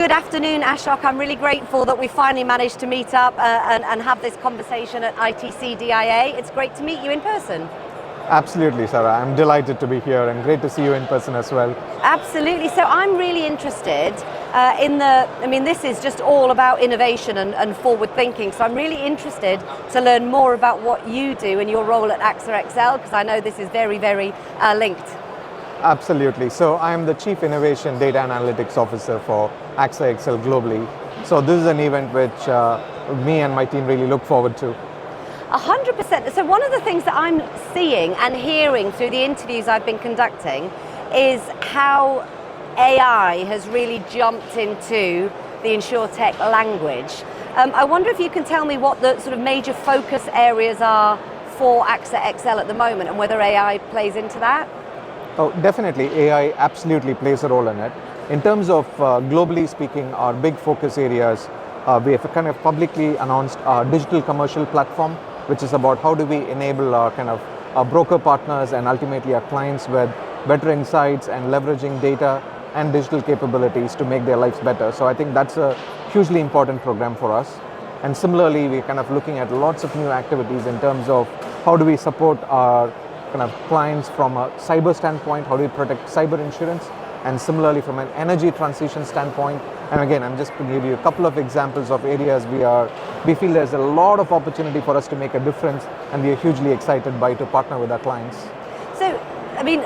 Good afternoon, Ashok. I'm really grateful that we finally managed to meet up and have this conversation at ITC DIA. It's great to meet you in person. Absolutely, Sarah. I'm delighted to be here and great to see you in person as well. Absolutely. So I'm really interested this is just all about innovation and forward thinking. So I'm really interested to learn more about what you do and your role at AXA XL, because I know this is very, very linked. Absolutely. So I'm the Chief Innovation Data Analytics Officer for AXA XL globally. So this is an event which me and my team really look forward to. 100%. So one of the things that I'm seeing and hearing through the interviews I've been conducting is how AI has really jumped into the InsurTech language. I wonder if you can tell me what the sort of major focus areas are for AXA XL at the moment and whether AI plays into that? Oh, definitely. AI absolutely plays a role in it. In terms of globally speaking, our big focus areas, we have kind of publicly announced our digital commercial platform, which is about how do we enable our our broker partners and ultimately our clients with better insights and leveraging data and digital capabilities to make their lives better. So I think that's a hugely important program for us. And similarly, we're kind of looking at lots of new activities in terms of how do we support our clients from a cyber standpoint, how do we protect cyber insurance, and similarly from an energy transition standpoint. And again, I'm just going to give you a couple of examples of areas we feel there's a lot of opportunity for us to make a difference, and we are hugely excited to partner with our clients. So,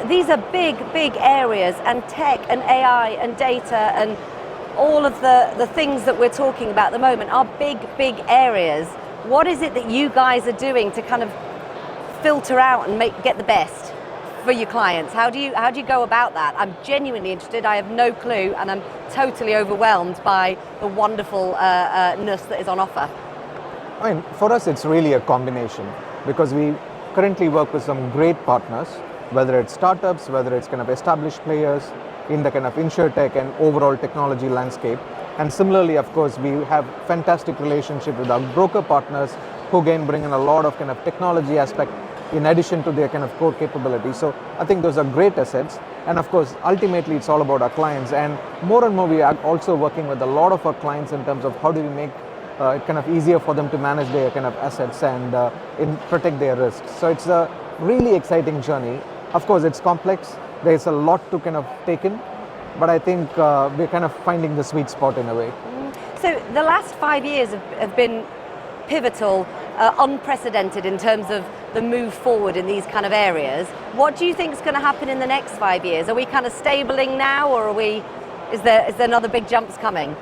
these are big areas, and tech and AI and data and all of the things that we're talking about at the moment are big areas. What is it that you guys are doing to kind of filter out and get the best for your clients? How do you go about that? I'm genuinely interested. I have no clue, and I'm totally overwhelmed by the wonderfulness that is on offer. For us, it's really a combination, because we currently work with some great partners, whether it's startups, whether it's established players in the InsurTech and overall technology landscape. And similarly, of course, we have fantastic relationship with our broker partners who again bring in a lot of technology aspect in addition to their core capabilities. So I think those are great assets. And of course, ultimately, it's all about our clients. And more we are also working with a lot of our clients in terms of how do we make it easier for them to manage their assets and protect their risks. So it's a really exciting journey. Of course, it's complex. There's a lot to take in, but I think we're finding the sweet spot in a way. So the last 5 years have been pivotal, unprecedented in terms of the move forward in these areas. What do you think is going to happen in the next 5 years? Are we stabling now, or is there another big jumps coming?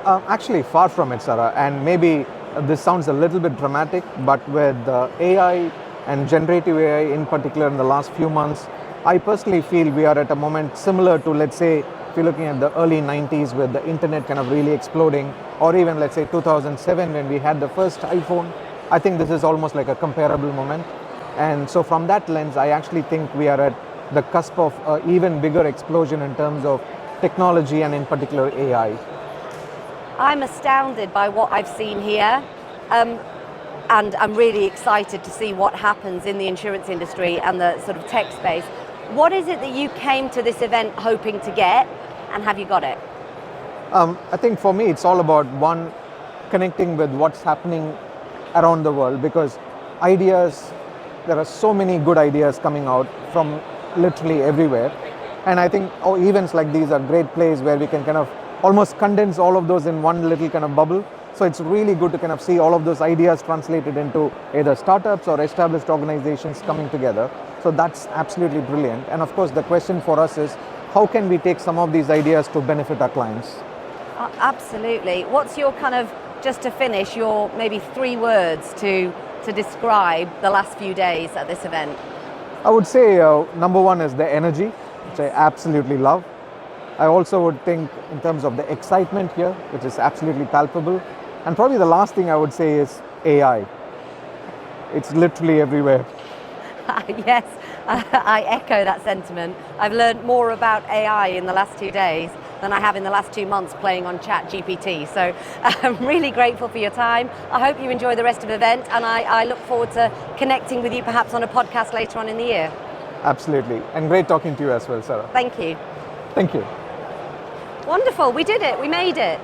Actually, far from it, Sarah. And maybe this sounds a little bit dramatic, but with AI and generative AI in particular in the last few months, I personally feel we are at a moment similar to, let's say, if you're looking at the early 90s with the internet really exploding, or even let's say 2007 when we had the first iPhone. I think this is almost like a comparable moment. And so from that lens, I actually think we are at the cusp of an even bigger explosion in terms of technology and in particular AI. I'm astounded by what I've seen here. And I'm really excited to see what happens in the insurance industry and the sort of tech space. What is it that you came to this event hoping to get, and have you got it? I think for me, it's all about connecting with what's happening around the world, because there are so many good ideas coming out from literally everywhere. And I think events like these are great places where we can almost condense all of those in one little bubble. So it's really good to see all of those ideas translated into either startups or established organizations coming together. So that's absolutely brilliant. And of course, the question for us is, how can we take some of these ideas to benefit our clients? Absolutely. What's your just to finish, your maybe 3 words to describe the last few days at this event? I would say number 1 is the energy, which I absolutely love. I also would think in terms of the excitement here, which is absolutely palpable. And probably the last thing I would say is AI. It's literally everywhere. Yes, I echo that sentiment. I've learned more about AI in the last 2 days than I have in the last 2 months playing on ChatGPT. So I'm really grateful for your time. I hope you enjoy the rest of the event, and I look forward to connecting with you perhaps on a podcast later on in the year. Absolutely. And great talking to you as well, Sarah. Thank you. Thank you. Wonderful, we did it, we made it.